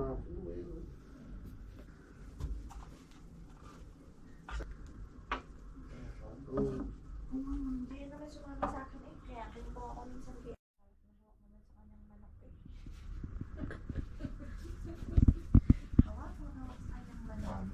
Hindi naman sumama sa akin eh. Kaya kinukuha ko minsan kaya. Hawak naman sa kanyang manok.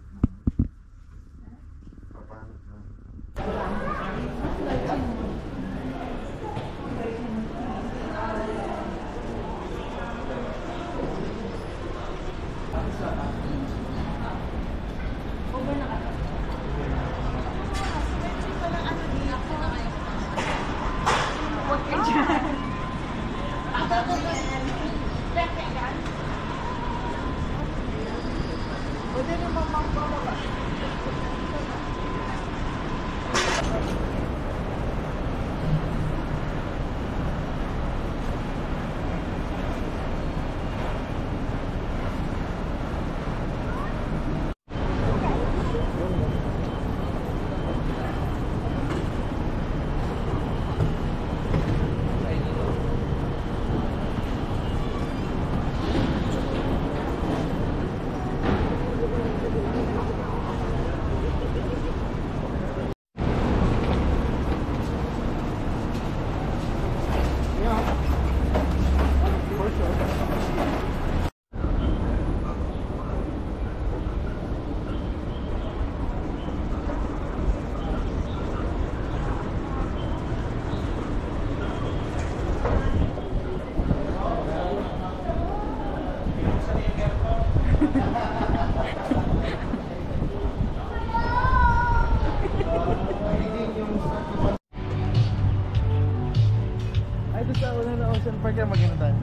Ay, doon sa una na Ocean Park yan maganda tayo.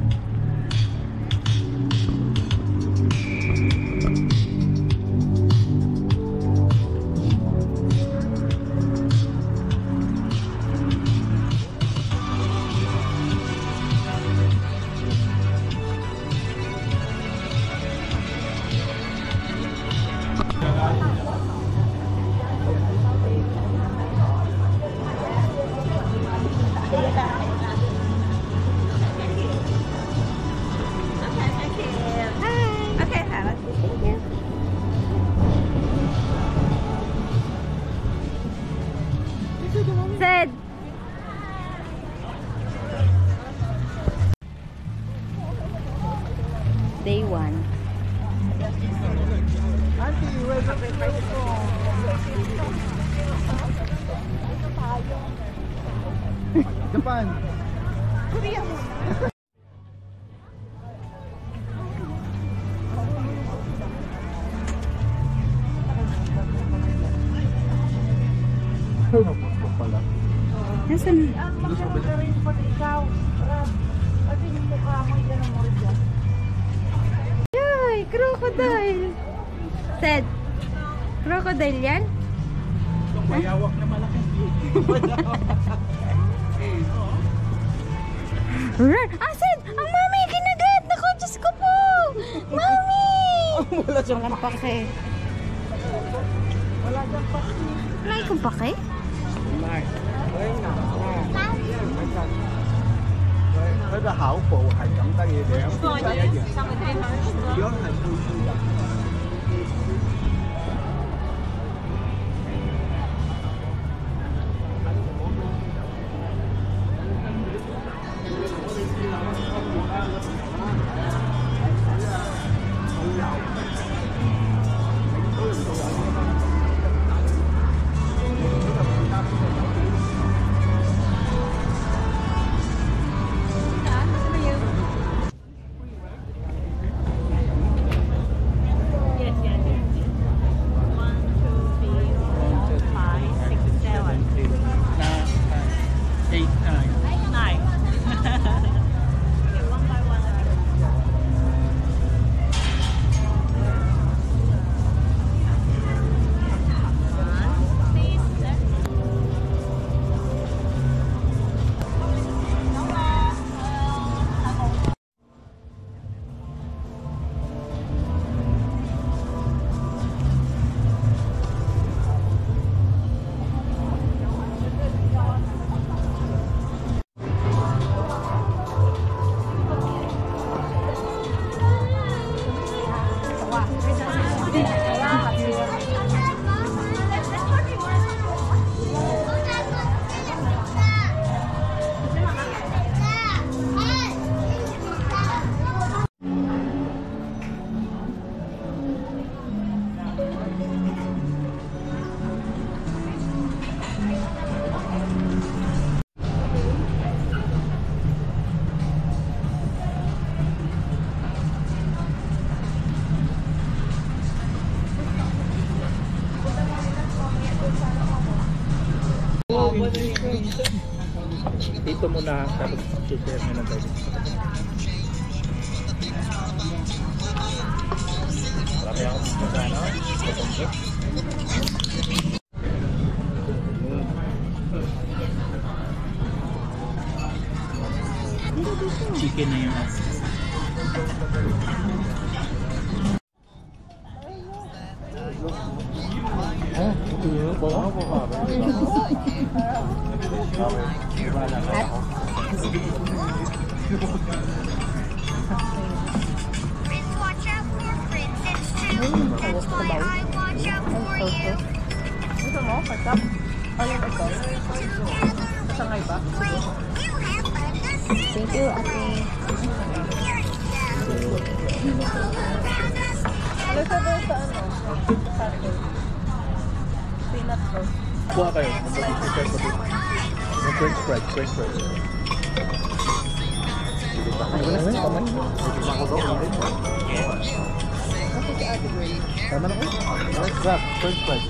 Said. Day 1. Auntie, welcome to Japan. Korea mo. Nasaan? Magkakaroon po ikaw. Pati yung mukha mo, yan ang mo dyan. Ay, crocodile. Said. Crocodile yan? Itong mayawak na malaking Said! Ang mami! Kinagat! Naku, Diyos ko po! Mami! wala siyang pake. wala siyang pake. Wala ikong pake? Này, đấy là với cái hảo phụ hành động ta gì để ông ta gì gió hành vui vui Dito muna, tapos share na lang tayo. Marami akong magkano. Chicken na yung Thank you, ate. kuha kayo. French fries. Tama na ko? Grab, French fries.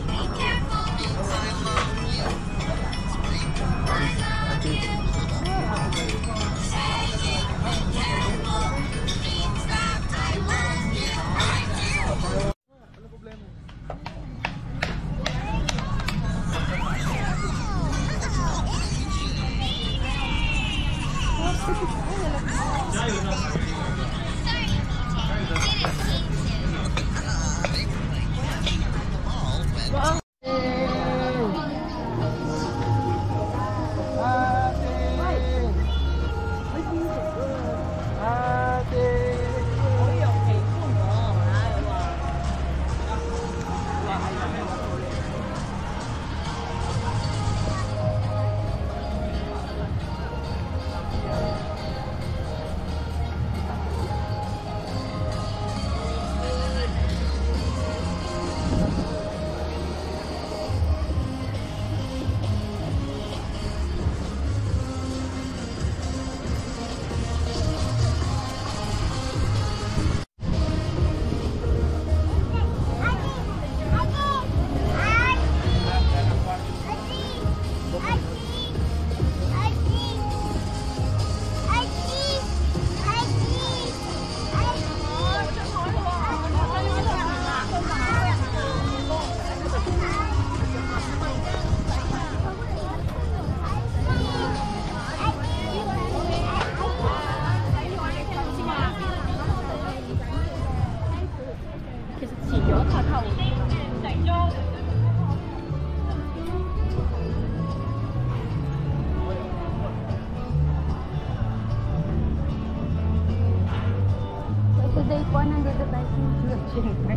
Today po, nandito tayo sa Siyempre.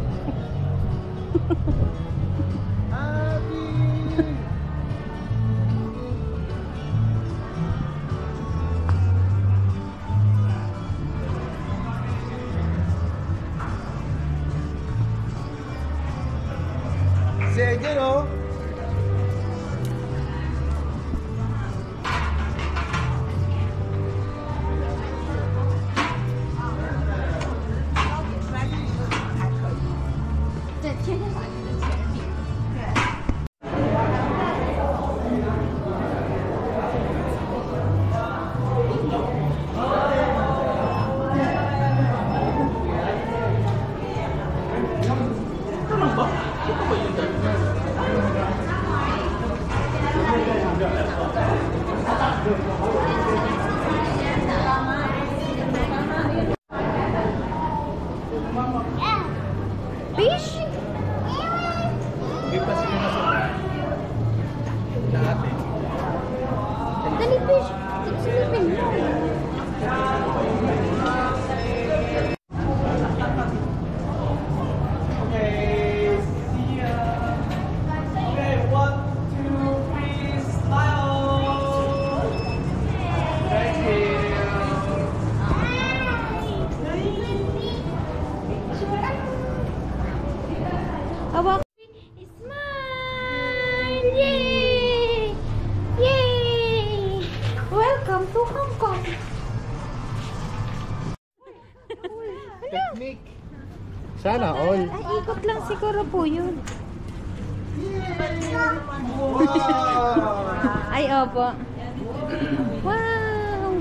Sige, no? Fish? Dali, fish. Silipin. Hawak. Smile! Yay! Yay! Welcome to Hong Kong. Technique. Sana all. Ay, ikot lang siguro po yun. Ay, opo. Wow!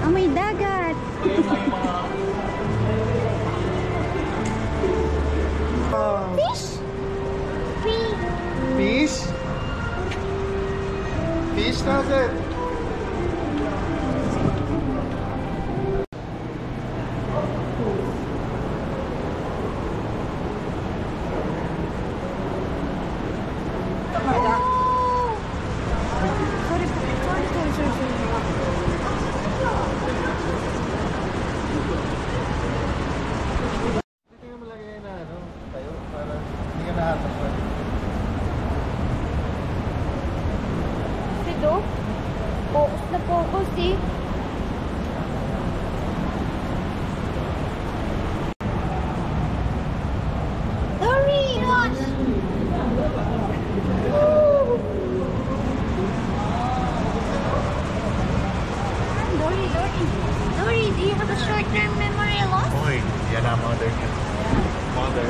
Oh, may dagat. Fish? Fish? Fish natin. Ito? Focus na focus eh. Dory! Dory, do you have a short-term memory loss? Uy, yan ang mother niya. Mother.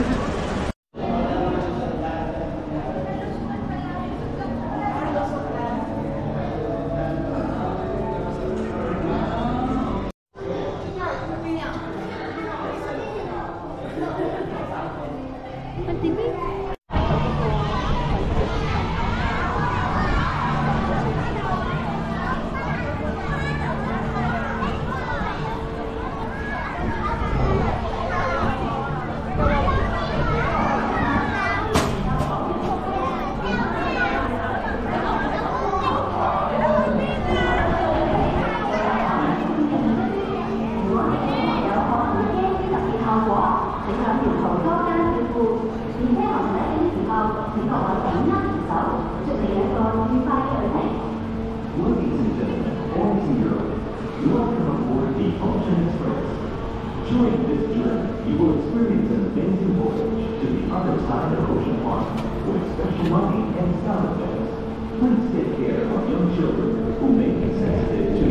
During this journey, you will experience an amazing voyage to the other side of Ocean Park with special money and sound effects. Please take care of young children who may be sensitive to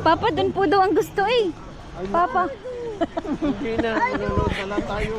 Papa, dun po daw ang gusto eh. Papa. Hindi na, nanonood na lang tayo.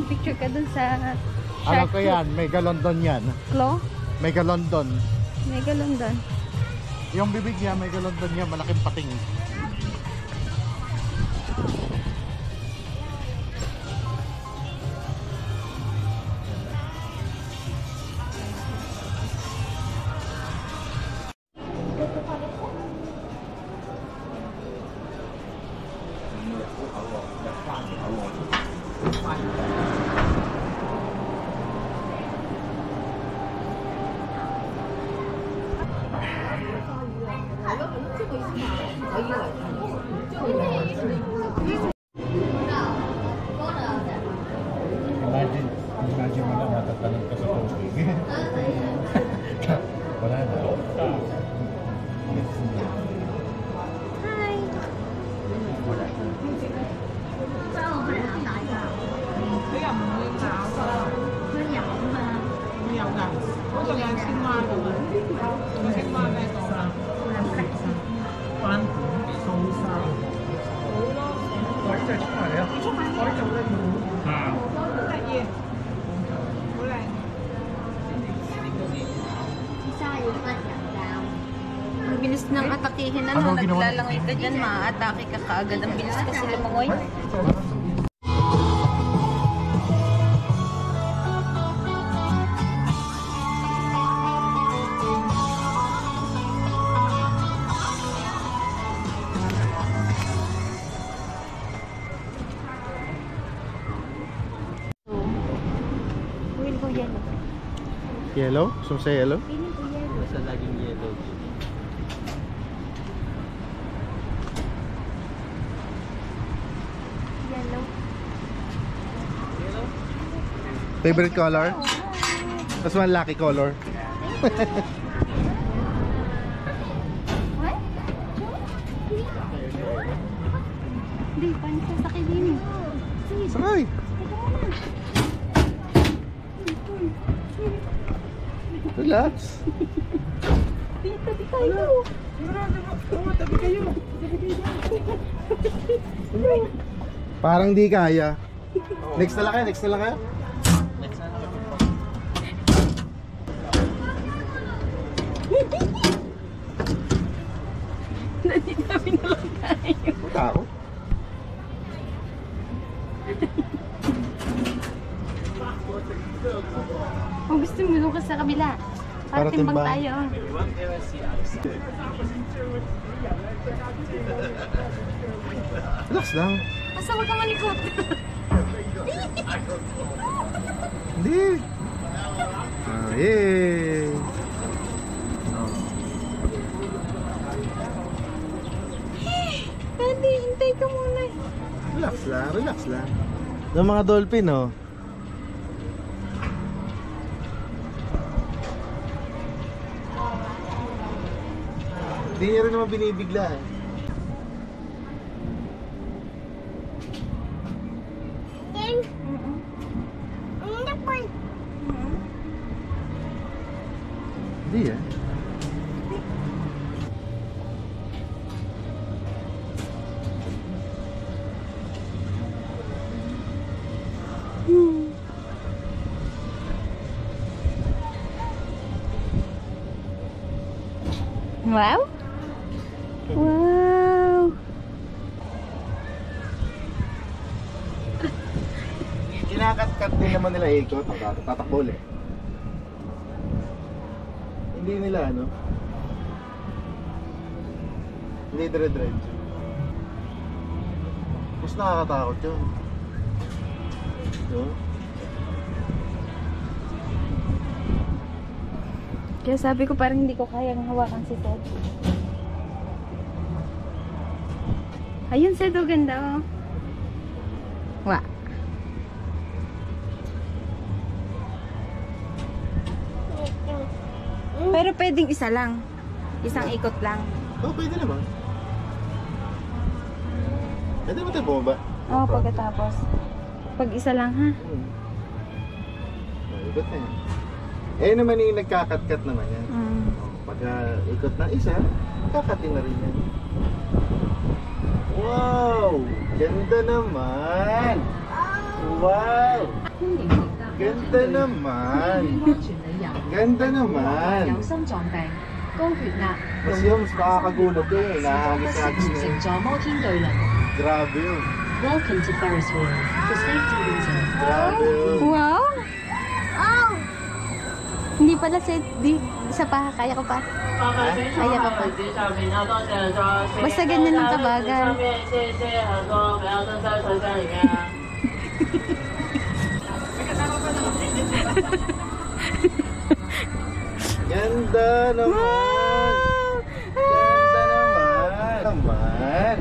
Picture ka dun sa Alam ko yan, Mega London yan. Claw? Mega London. Mega London. Yung bibig niya, Mega London niya, malaking pating. Imagine mo na natatanong ka sa tubig. 又唔會搞㗎。佢有嘛？會有㗎，嗰度有青蛙㗎嘛？青蛙咩講啊？斑點蘇沙，海就出嚟啊！海就咧要好得意，好靚。 Ang bilis ng atakihin, ano? Naglalangoy ka dyan, ma-atake ka kaagad. Ang bilis kasi lumangoy. Will ko yellow. Yellow? Gusto mo sa yellow? Feeling ko yellow. Basta laging yellow. Yellow. Favorite color? That's one lucky color. What? Hindi, paano sasakay din eh? Sige, Sakay! teka muna. Relax. Tabi kayo. Parang di kaya. Next na lang kayo, next na lang kayo. Nanditabi na lang tayo. Tao. Kung gusto mo doon ka sa kabila. Para Para timbang timbang. tayo. Relax lang. Basta huwag kang malikot. Hindi. Yay! Daddy, hintay ka muna. Relax lang, relax lang. Yung mga dolphin, oh. Hindi niya rin naman binibigla, eh. Hindi, eh. Wow. Wow. Kinakat-kat din naman nila ikot. Tatakbo ulit. Hindi nila, ano? Hindi dire-diretso. Mas nakakatakot yun. No? Kaya sabi ko parang hindi ko kayang hawakan si Seth. Ayun, Seth, oh, ganda, oh. Wa. Pero pwedeng isa lang. Isang ikot lang. Oh, pwede naman. Pwede naman tayo bumaba. Oo, pagkatapos. Pag isa lang, ha? Ikot na yan. Eh naman yung nagkakat-kat naman yan. Pagka ikot na isa, kakatin na rin yan. Wow! Ganda naman! Wow! Ganda naman! Ganda naman! Mas yun, mas makakagulat yun eh. Nahagis-hagis na yun. Grabe yun. Welcome to Ferris wheel. For safety reasons, Grabe yun. Wow! Hindi pala, Seth. Di, isa pa, kaya ko pa. Kaya ko pa. Basta ganyan ang tabagan. Ganda naman! Ganda naman!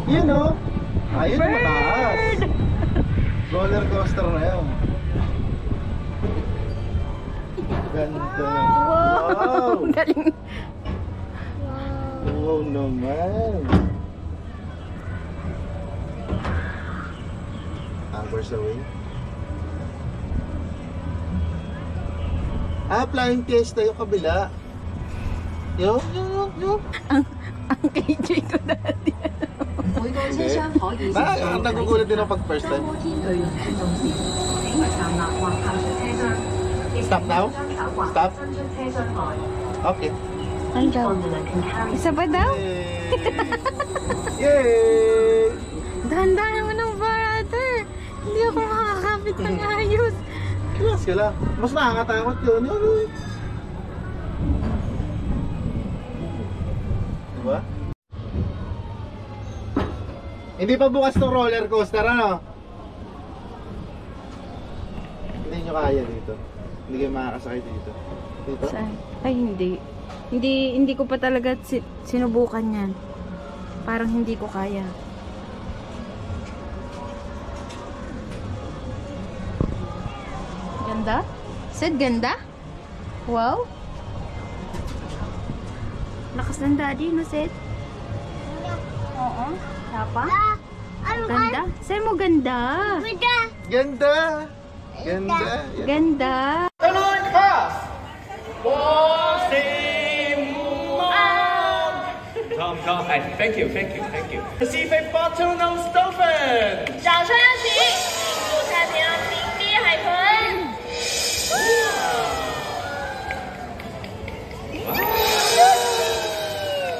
Yun o! Ayun, mataas! Roller coaster na yun. Ganda! Wow! Galing. Wow naman! Hours away. Flying Fiesta yung kabila. Yung. Ang KJ ko dati. 每個車廂可以 Ang nagugulat din ako pag first 周 time. 摩天對容運動時，請勿站立或靠出車廂。 Stop now? Stop? 伸出車廂外。 Okay. Ay, daw. Gondola can carry Isa pa daw? Yay! Dahan-dahan naman ng brother. Hindi ako makakapit ng ayos. Kiyas ka lang. Mas nakakatakot yun. Diba? Hindi pa bukas tong roller coaster, ano? Hindi nyo kaya dito. Hindi kayo makakasakay dito. Dito? Saan? Ay, hindi. Hindi ko pa talaga sinubukan yan. Parang hindi ko kaya. Ganda? Sid, ganda? Wow! Lakas ng daddy, no, Sid? Oo. Tapa? Ganda? Sa'yo mo ganda? Ganda! Ganda! Ganda! Talon Cross! Tom, thank you. Receive a bottle of Stoffen! 掌声有请入太平洋冰滴海豚。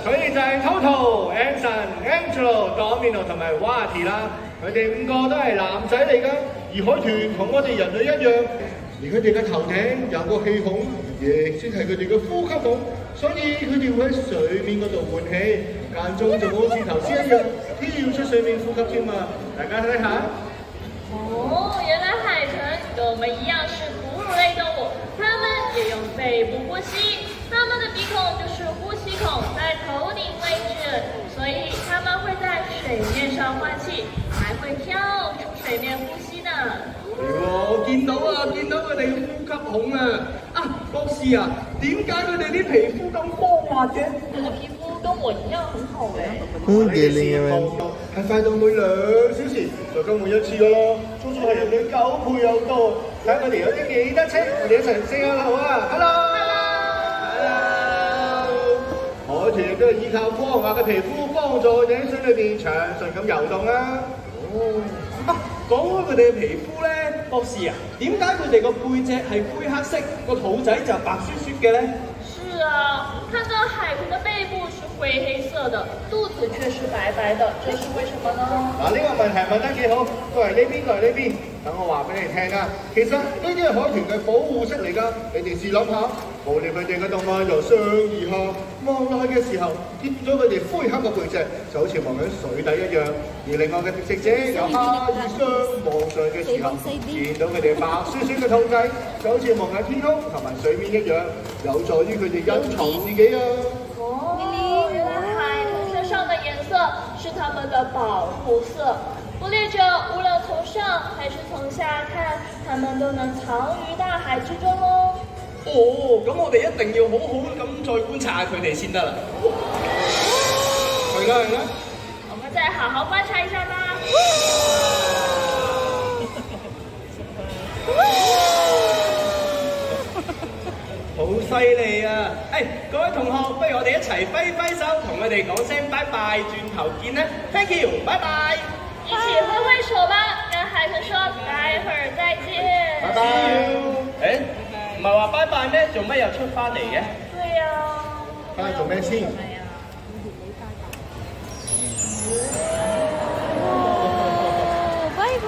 佢哋就係 Toto、Anson、Angelo、Domino 同埋 Wati 啦。佢哋5個都係男仔嚟㗎，而海豚同我哋人類一樣，而佢哋嘅頭頂有個氣孔，亦即係佢哋嘅呼吸孔，所以佢哋會喺水面嗰度換氣，間中就好似頭先一樣跳出水面呼吸添啊！大家睇下。哦，原来海豚跟我们一样是哺乳类动物，它们也用肺部呼吸，它们的鼻孔就是呼吸孔，在头顶位置，所以它们会在水面上换气，还会跳出水面呼吸呢。我見到佢哋呼吸孔啊！博士啊，點解佢哋啲皮膚咁光滑嘅？它的皮膚跟我一樣很好哎。Galing naman. 係快到每2小時就更換一次噶咯，足足係人類9倍有多。睇下佢哋有啲幾得戚，我哋一齊 say hello 啊 ！Hello！ 海豚亦都係依靠光滑嘅皮膚幫助佢哋喺水裏邊暢順咁遊動啦。講開佢哋嘅皮膚咧，博士啊，點解佢哋個背脊係灰黑色，個肚仔就白雪雪嘅咧？是啊，看到海豚的背部是灰黑色的，肚子却是白白的，这是为什么呢？嗱，呢個問題問得幾好，過嚟呢邊，過嚟呢邊，等我話俾你聽啊。其實呢啲係海豚嘅保護色嚟㗎，你哋試諗下，無論佢哋嘅動物由上而下望落去嘅時候，貼咗佢哋灰黑嘅背脊，就好似望緊水底一樣。而另外嘅食者由下而上望上嘅時候，見到佢哋白雪雪嘅肚仔，就好似望緊天空同埋水面一樣，有助於佢哋隱藏自己啊！哦，原来海豚身上的颜色是它们的保护色，捕猎者无论从上还是从下看，它们都能藏于大海之中哦。哦，咁我哋一定要好好咁再觀察下佢哋先得啦。係啦係啦。我们再好好观察一下吧。好犀利啊！各位同學，不如我哋一齊揮揮手，同佢哋講聲拜拜，轉頭見啦 ！Thank you，拜拜。一起挥挥手吧，跟海豚说待会儿再见。拜拜。唔係話拜拜咩？做咩又出翻嚟嘅？对呀、翻去做咩先？拜拜！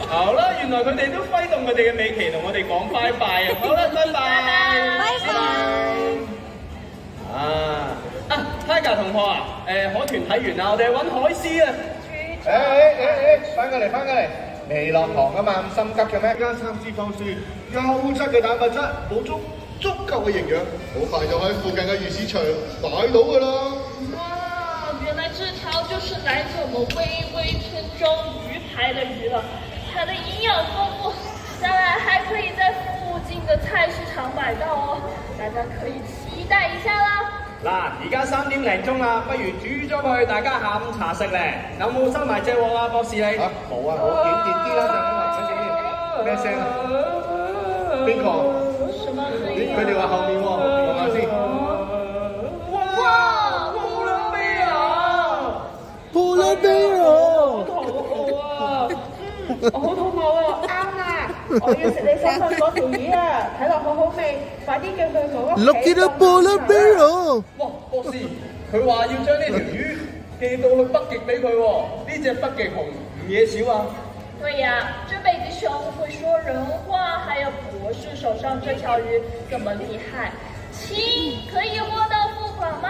好啦，原來佢哋都揮動佢哋嘅尾旗同我哋講拜拜啊！好啦，拜拜。拜拜！Tiger 同學啊，海豚睇完啦，我哋去揾海獅啊！翻過嚟，未落堂啊嘛，咁心急嘅咩？加3脂肪酸，優質嘅蛋白質，補足足夠嘅營養，好快就喺附近嘅魚市場買到㗎啦！哇，原来这条就是来自我们微微村中鱼排的鱼了，它的营养丰富，当然还可以在附近的菜市場買到哦，大家可以期待一下啦。嗱，而家3點零鐘啦，不如煮咗佢，大家下午茶食咧。有冇收埋隻鑊啊，博士你？冇啊，我點啲啦，就咁嚟，咩聲啊？邊個？什麼聲音？佢哋話後面喎，望下先。哇！布拉比亞，布拉比亞，我好肚餓喎，啱啦！我要食你手上嗰條魚啊，睇落好好味，快啲叫佢我屋企。Look at the 布拉比亞。哇，博士，佢話要將呢條魚寄到去北極俾佢喎，呢隻北極熊唔嘢少啊！对呀，这北极熊会说人话，还有博士手上这条鱼这么厉害，亲，可以货到付款吗？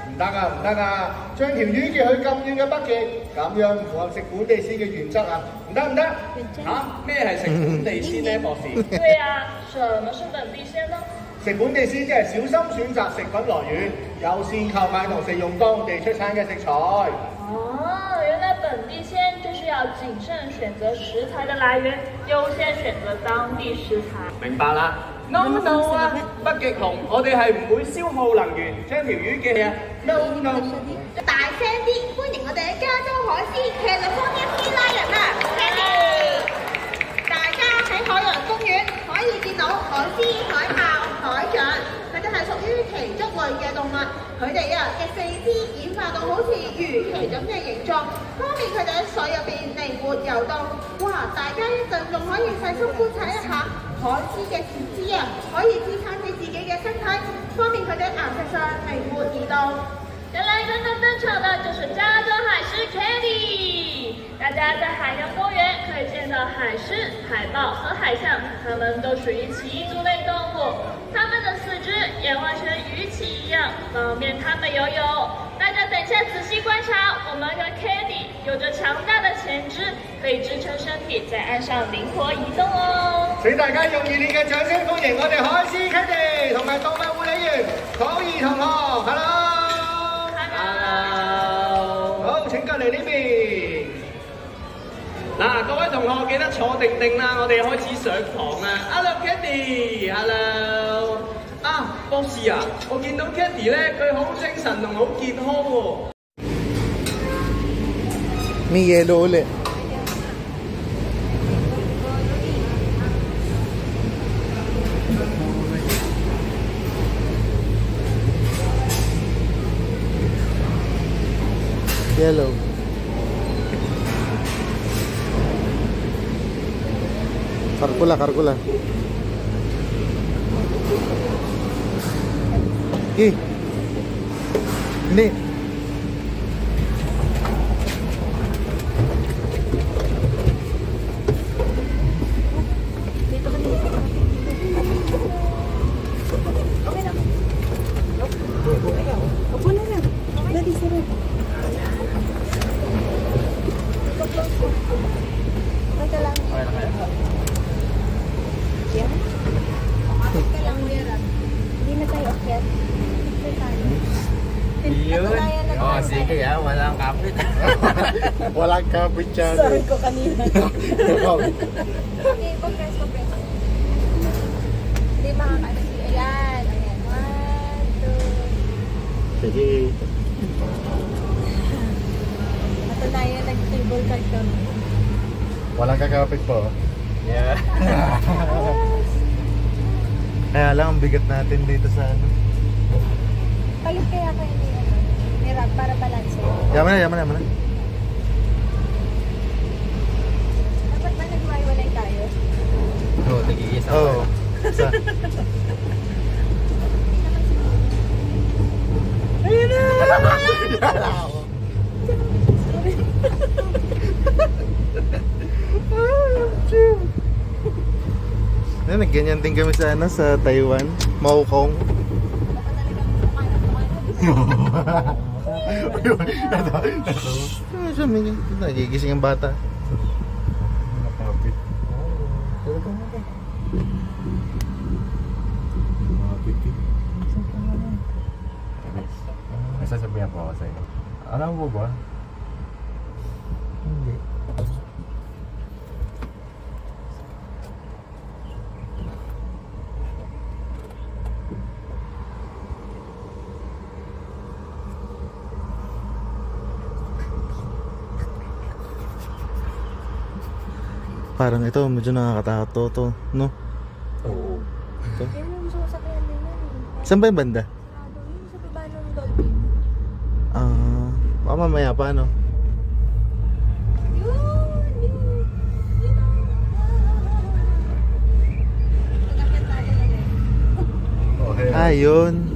唔得啊，唔得啊！將條魚寄去咁遠嘅北極，咁樣唔符合食本地鮮嘅原則啊！唔得唔得！嚇，咩係食本地鮮呢，博士？对呀，什么是本地鲜呢？食本地鮮即係小心選擇食品來源，優先購買同食用當地出產嘅食材。哦，原來本地鮮就是要謹慎選擇食材的來源，優先選擇當地食材。明白啦。No no 啊，北極熊，我哋係唔會消耗能源，將條魚寄啊。No no。大聲啲，歡迎我哋喺加州海獅騎律方一斯拉人啊 ，Candy！大家喺海洋公園可以見到海獅、海豹、海象，佢哋係屬於鰭足類嘅動物。佢哋啊嘅四肢演化到好似魚鰭咁嘅形狀，方便佢哋喺水入邊靈活遊動。哇！大家一陣仲可以細心觀察一下海獅嘅前肢啊，可以支撐起自己嘅身體，方便佢哋岩石上靈活移動。原來剛剛登場的就是加州海獅 Candy。大家在海洋公園可以見到海獅、海豹和海象，它們都屬於脊足類動物，它們的四肢也完全與鰭一樣，方便它們游泳。大家等一下仔細觀察，我們的 Candy 有着強大的前肢，可以支撐身體在岸上靈活移動哦。請大家用熱烈嘅掌聲歡迎我哋海獅 Candy 同埋動物護理員可怡同學 ，Hello。好，請隔離呢邊。嗱，各位同學記得坐定定啦，我哋開始上堂啦。Hello Candy，Hello。啊，博士啊，我見到 Candy 咧，佢好精神同好健康喎。May yellow ulit. Yellow. Karkula. Ini. Oh, sige ya, walang kapit. Walang kapit siya. Sorry ko kanina. Okay, compress. Hindi makakasi. Ayan. 1, 2. Sige. Matunayan, nag-table card kami. Walang kakapit po. Yeah. Kaya lang, ang bigat natin dito sa ano. Palit kaya kayo ni Rab para balance. Yaman na. Dapat ba nagwaiwalay tayo? Oo, nag-iisa. Oo. Ayun na! Nagganyan din kami sa ano, sa Taiwan, Maokong. Nagigising ang bata. Nakapit. May sasabihan po ako sa iyo. Alam mo ba? Hindi. Parang ito medyo nakakatakot to, no? Oo. Yan ang gusto ko sa kaya din yan. Saan ba yung banda? Yun sa baba ng Dolphin. Baka mamaya pa, ano? Ayun.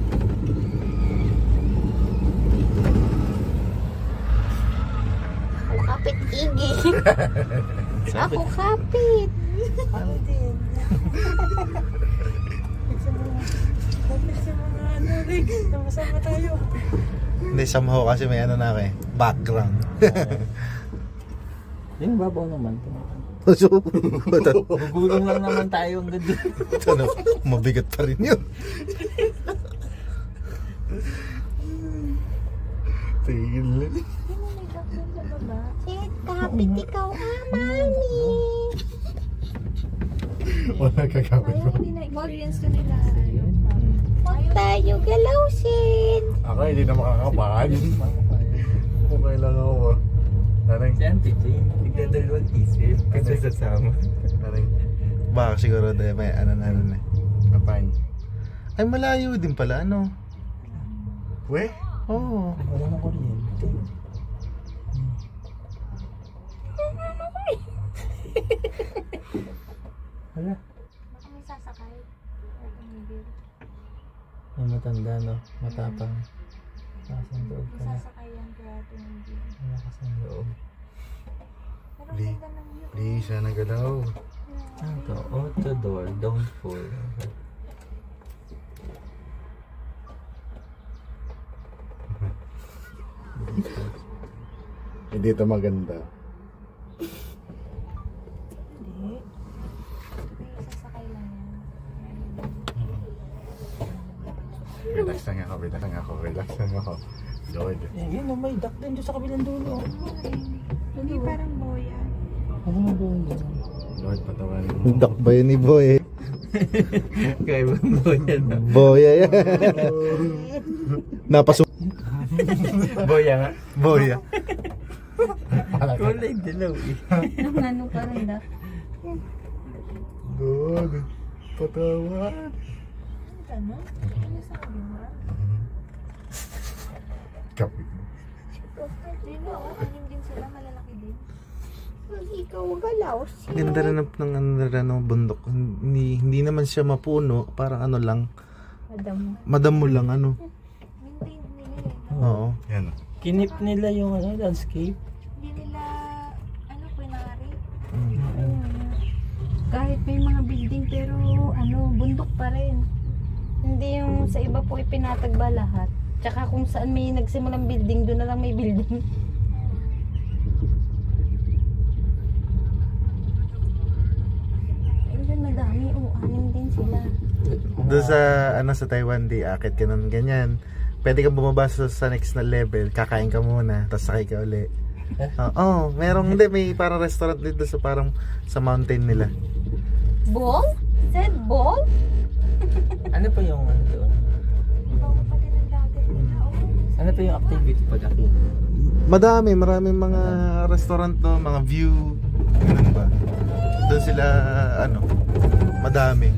Ako kapit igi. Ako kapit. Ako din. Kapit sa mga ano, Rick. Sama tayo. Hindi, somehow kasi may ano na ako eh. Background. Yung babaw naman. So, Gulong lang naman tayo ang ganda. ano, mabigat pa rin yun. Tigil lang. Kapit ikaw, mami. Wala kakapit mo. Experience to nila. Huwag tayo galawsin. Ako hindi na makakabahan. Okay lang ako. Nanay. Si Auntie Jane, nagdadalawang isip kasi sasama. Nanay. Baka siguro dahil may ano na rin eh. Kapain. Ay malayo din pala, ano? We? Oo. Wala na kuryente. Wala. Baka may sasakay. May matanda, no? Matapang. Lakas ng loob ka na. Sasakay yan kaya tumigil. Lakas ng loob. Please, sana galaw. Ito, auto door, don't fall. Hindi ito maganda. Hindi. Sasakay lang yan. Relax lang ako, relax lang ako. Lord. Yun, may duck din dyan sa kabilang dulo. Hindi parang boya. Ano nga ba yun? Lord, patawarin mo. Duck ba yun ni Boy? Kaya ba boya na? Boya yan. Napasok. Boya nga. Boya. Kulay dilaw eh. Ano parang duck? Lord, patawarin. Ano? Ano sa kabila? Kapit. Hindi na, anim din sila, malalaki din. Ikaw galaw. Ganda rin ng bundok. Hindi naman siya mapuno, parang ano lang. Madamo lang ano. Maintained nila eh. Oo. Yan. Kinip nila yung ano, landscape. Hindi nila, ano, pinari. Kahit may mga building pero ano, bundok pa rin. Hindi yung sa iba po ipinatag ba lahat. Tsaka kung saan may nagsimulang building, doon na lang may building. Ayun, madami. Anim din sila. Doon sa ano sa Taiwan, di akit ka ng ganyan. Pwede kang bumaba sa next na level, kakain ka muna, tapos sakay ka uli. Oo, merong hindi, may parang restaurant dito sa parang sa mountain nila. Ball? Said ball? Ano pa yung ano doon? Ano pa yung activity pag aki? Maraming mga restaurant no, mga view, ganun ba? Doon sila ano, madami.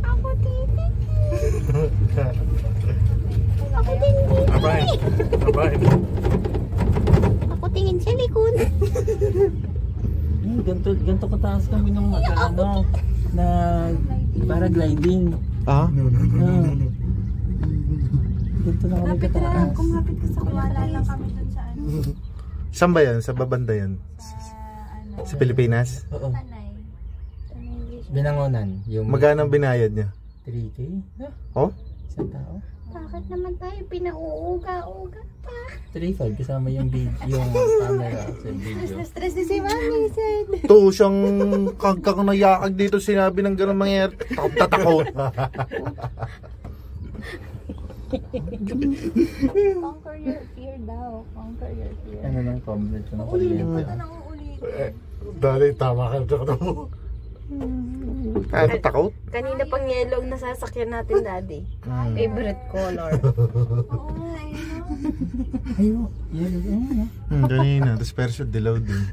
Ako din. Ako din. Abay. Ako tingin sa likod. Ganto kataas kami nung ano, na paragliding. Ah? No. Dito na kami kataas. Kumapit ka sa wala lang kami dun sa ano. Saan ba yan? Sa babanda yan? Sa Pilipinas? Oo. Binangonan. Yung Magkano ang binayad niya? 3K? Oh? Isang tao? Bakit naman tayo pinauuga-uga pa? 3.5 kasama yung yung camera sa video. Stress din si Mami, said. To siyang kagkang nayakag dito sinabi ng gano'ng mangyayari. Tatakot. Conquer your fear daw. Conquer your fear. Ano nang comment ko na kuryente? Dali, tama ka dito. Ano, takot? Kanina pang yellow na sasakyan natin, Daddy. Favorite color. Ayun, yun. Kanina, tapos pero dilaw din.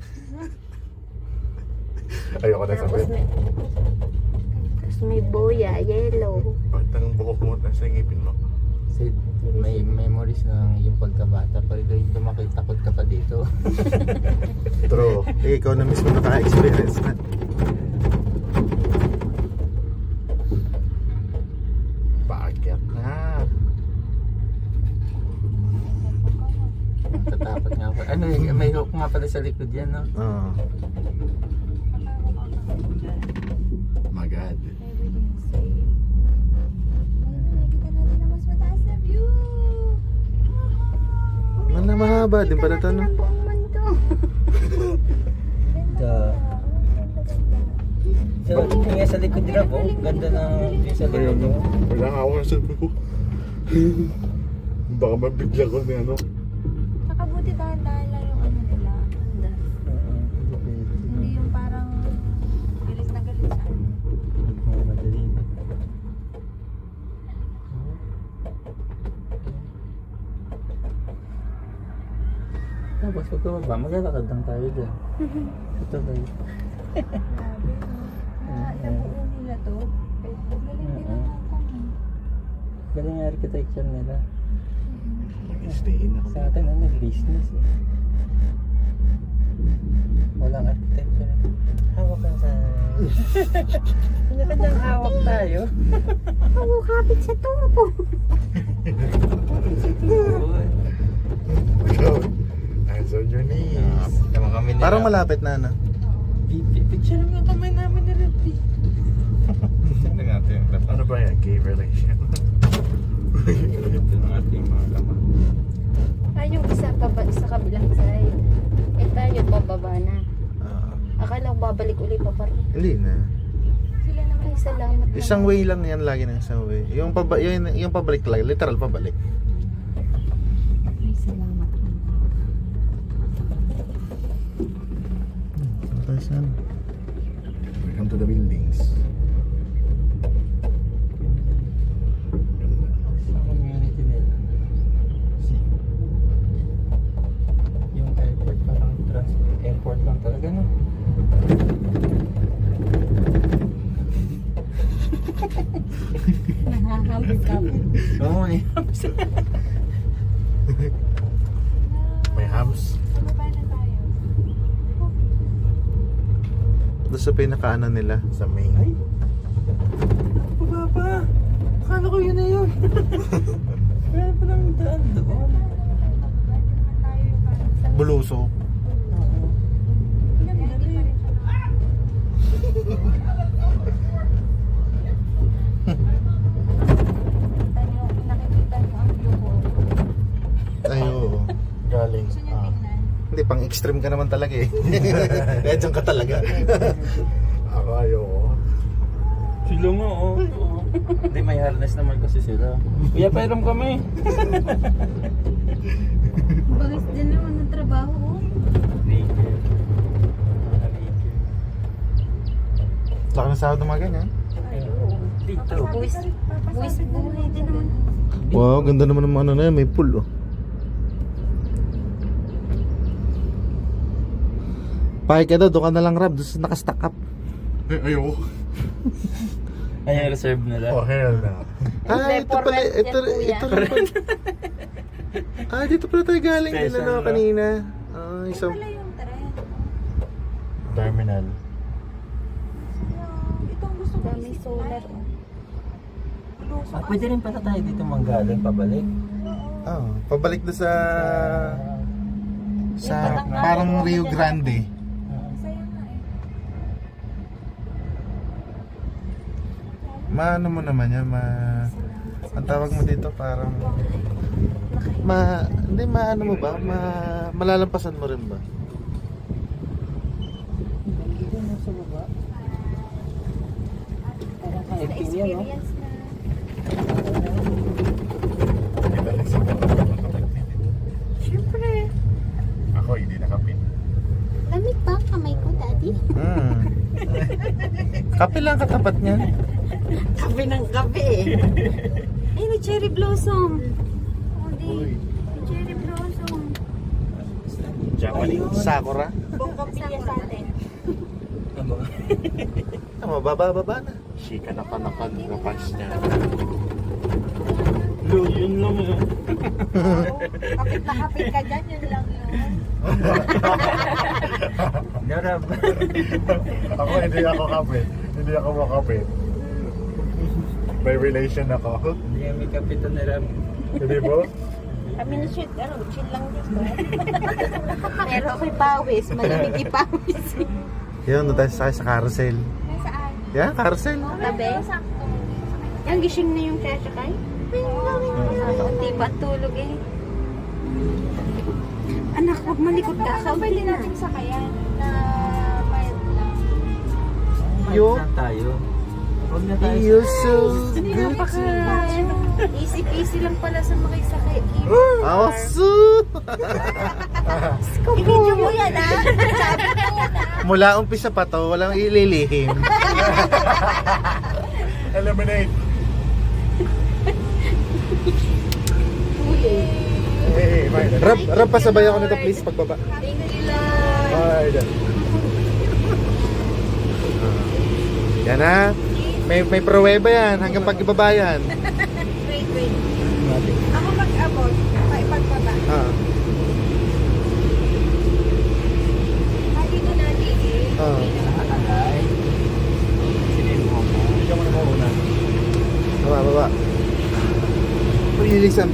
Ayoko na sabihin. may boya, yellow. Bakit ang buhok mo at nasa ngipin mo? Kasi may memories ng yung pagkabata. Pag lumaki, takot ka pa dito. True. Ikaw na mismo naka-experience na. Bakit na? Tatakot nga pa. Ano, may hook nga pala sa likod yan, no? Oo. Magad. Everything's safe. Nakikita natin na mas mataas na view. Mana mahaba din pala ito, no? Ang buong mundo. So, yung nga sa likod nila po, ganda ng view sa likod nyo. Wala nga ako sa ko. Baka mabigla ko ni ano. Tsaka buti dahan-dahan lang yung ano nila. Anda. Hindi yung parang galit na galit sa ano. Madali. Tapos pag tumaba, maglalakad lang tayo dyan. Ito kayo. Grabe. Nabuo nila to. Galing din ang kami. Galing yung architecture nila. Mag-stay in ako. Sa atin, ano, business eh. Walang architecture. Hawak lang sa... Kanya-kanyang hawak tayo. Oo, kapit sa tubo. Hands on your knees. Parang malapit na, ano? Picture mo yung kamay namin ni Rafi. Tignan natin yung Rafi. Ano ba yan? Gay relation? Ito ng ating mga kamay. Ay, yung isa kabilang side. Eh tayo, bababa na. Akala ko babalik uli pa pa rin. Hindi na. Sila naman. Ay, salamat. Isang way lang yan lagi ng isang way. Yung pabalik lang, literal pabalik. Ay, salamat. Welcome to the buildings. Sa community nila. Yung airport parang airport lang talaga, no? Nahahambit ka po. Oo, eh. May hams. Bababa na tayo. Doon sa pinakaanan nila, sa main. Ay! Pababa! Akala ko yun na yun. Kaya palang daan doon. Buluso. Ayo, galing. Hindi, pang extreme ka naman talaga eh. Kaya dyan ka talaga. Ako ayoko. Sila nga, oo. Hindi, may harness naman kasi sila. Kuya, pairam kami. Bagay din naman ng trabaho. Laki na sahod ng mga ganyan. Dito. Buwis buhay din naman. Wow, ganda naman ng ano na yan. May pool oh. Pahay ka daw, doon ka na lang Rab. Doon naka-stack up. Ayoko. Ay, yung reserve nila. Oh, hell na. Ito pala, ito pala. Dito pala tayo galing. Station Ano na. kanina. Isang Wala yung tren. terminal. Itong gusto ko. May solar. Pwede rin pala tayo dito manggaling pabalik. Pabalik na sa parang Rio Grande. Saya nga eh. Maano mo naman yan, ang tawag mo dito parang hindi maano mo ba? Malalampasan mo rin ba? Dito na sa baba. Parang hiking yan, no? Experience na. Siyempre. Ako hindi nakapin. Lamig ba ang kamay ko, Daddy? Kape lang katapat niyan. Kape ng kape eh. Ay, may cherry blossom. Hindi. May cherry blossom. Japanese Sakura. Buong kapilya sa atin. mo. Mababa na. Shika na panakan na punch niya. Lo, yun lang yun. Kapit na kapit ka dyan, yun lang yun. Narab. Ako hindi ako kapit. Hindi ako makapit. May relation ako. Hindi kami kapitan na Rab. Hindi ba? Kami na chill lang dito. Pero ako'y pawis, malamig ipawis. Yun, doon tayo sakay sa carousel. Saan? Yan, carousel. Tabi? Yung gising na yung sasakay? Hindi ba tulog eh? Anak, huwag malikot ka. Pwede natin sakayan na bayad lang. Yo. Saan tayo? Huwag na tayo. You're so Hindi good. napaka easy lang pala sa makisakay. Awesome! I-video mo yan ha? Sabi mo yan ha? Mula umpisa pa to, walang ililihim. Eliminate. Hey, bye. Rab, pasabay ako nito please pagbaba. Thank you, Lord. Bye. Yan ha. May pruweba yan hanggang pag-ibaba yan. Wait. Ako mag-abot. Pagbaba. Ah. Dito na, Didi. Ah. Alay. Sinin mo ka. Ikaw mo na mauna. Baba. Bilisan.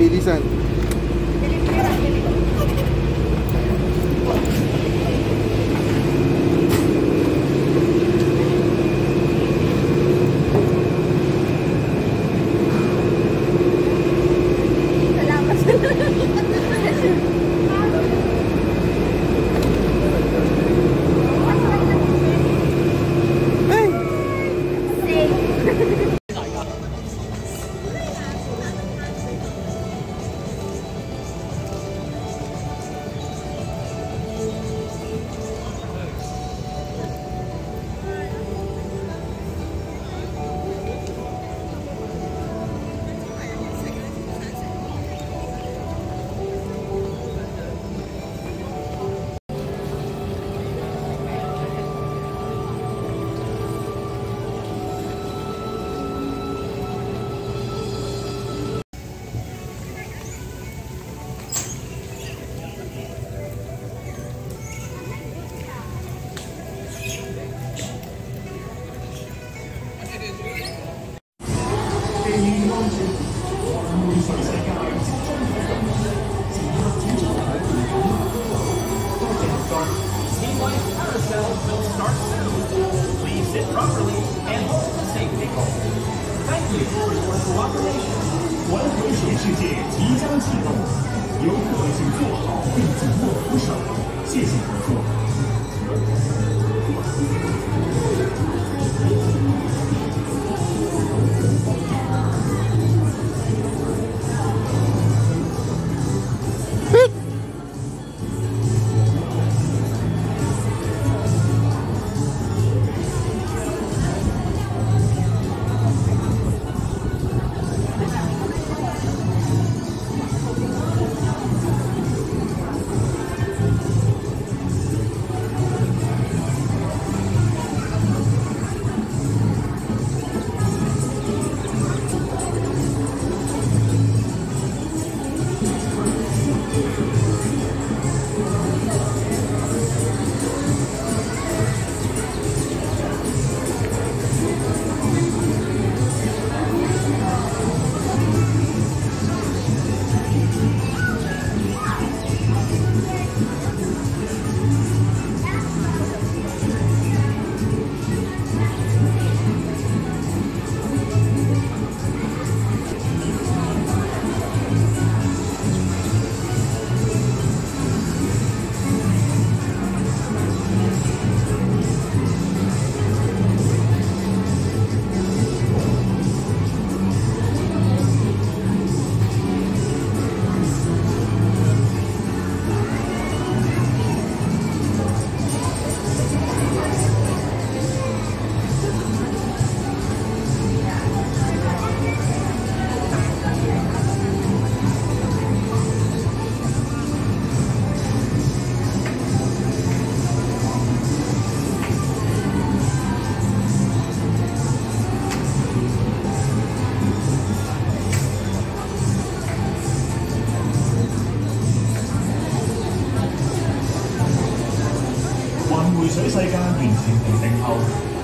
前定定後，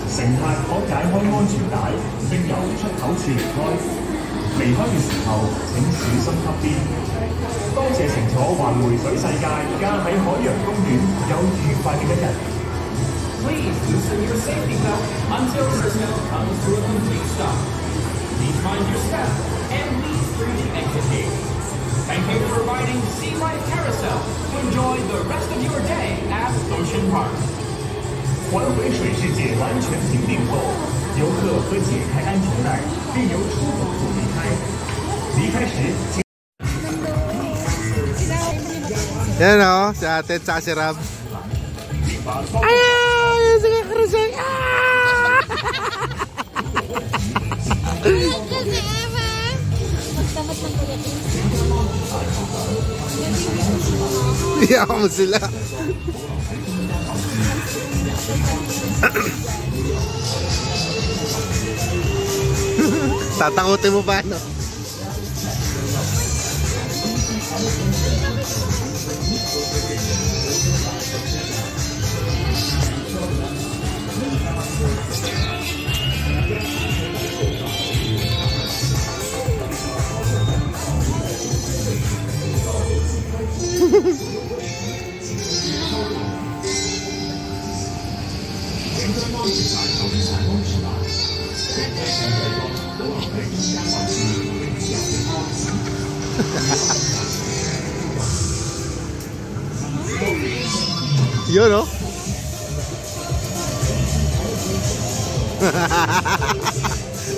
乘客可解開安全帶並由出口處離開。離開嘅時候請小心吸邊。多謝乘坐環迴水世界加喺海洋公園有愉快嘅一日。Please loosen your safety belt until personnel comes to a complete stop. Please mind your step and leave through the exit gate. Thank you for riding Sea Life Carousel. Enjoy the rest of your day at Ocean Park. 环回水世界完全评定后，游客可解开安全带，并由出口处离开。离开时，请。Yan o, si ate at si Ram. Ay! Sige, Krusay! Iyak mo sila. Tatakutin mo ba, no? Yun, no?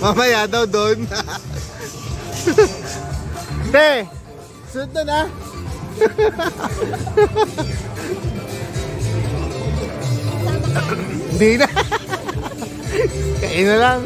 Mamaya daw doon. Te! Sunod na na! Hindi na! Kain na lang!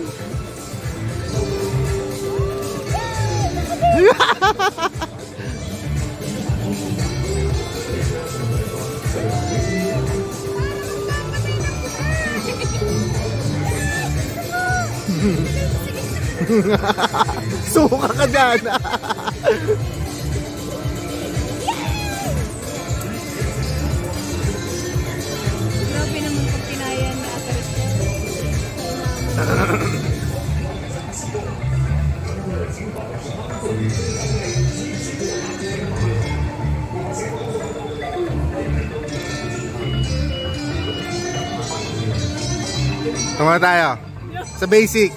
Suka ka dyan! Grabe naman pag kinayan na Akaris ko. Tama tayo sa basic.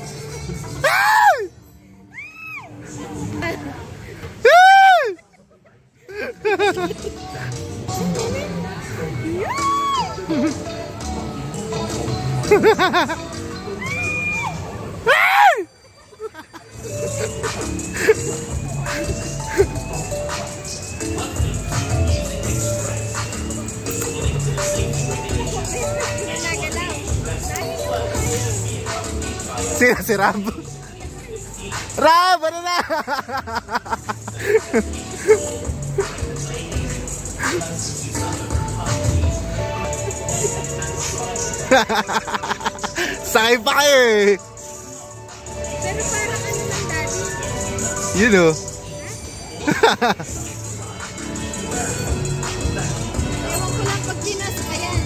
Si Rab. Rab, ano na? Sakay pa kayo eh. Pero parang ano lang daddy? You know. Ewan ko lang pag dinasakayan.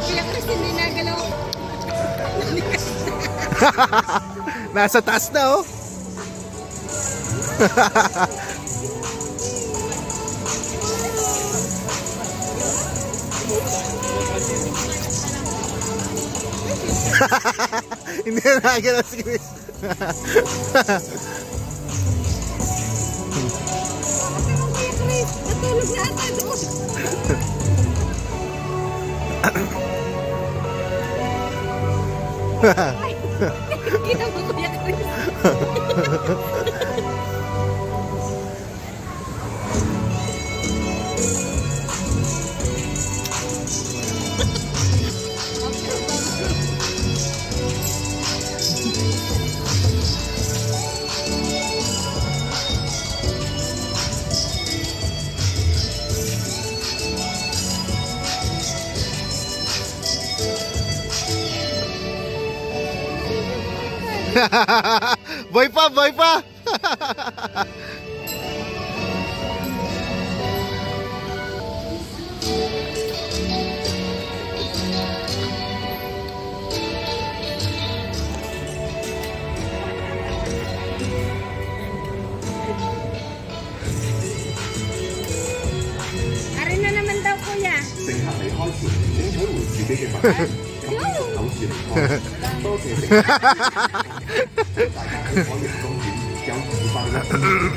Kaya Chris hindi nagalaw. Nasa taas na oh. Hindi na nagalaw si Chris. Natulog na ata doon. Kita mo Kuya Chris. Boy pa, boy pa. Arin na naman daw, kuya. 乘客離開前，請取回自己嘅物品，及手指離開。多謝乘客。大家喺海洋公園有200粒。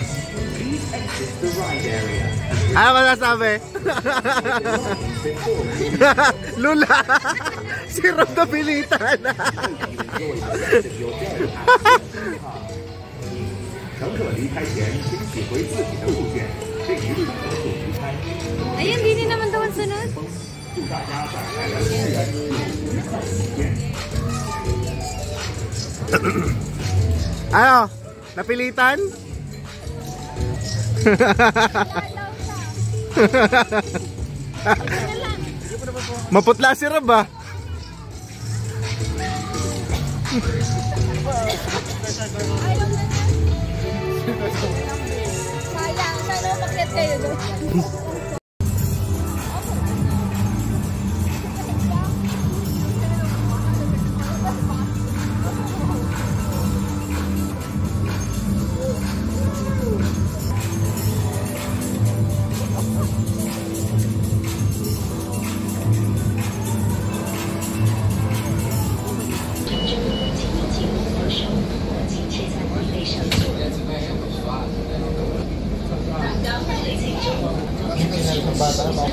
Please exit the ride area. Ano masasabi? Lula! Si Rob napilitan. 乘客離開前，請取回自己的物件，並一律合作離開。 Ayun, hindi naman daw ang sunod. 祝大家在海洋公園有愉快的體驗。 Ano? Napilitan? Maputla si Rob ah. Sayang, sana umakyat kayo doon. Bata ba?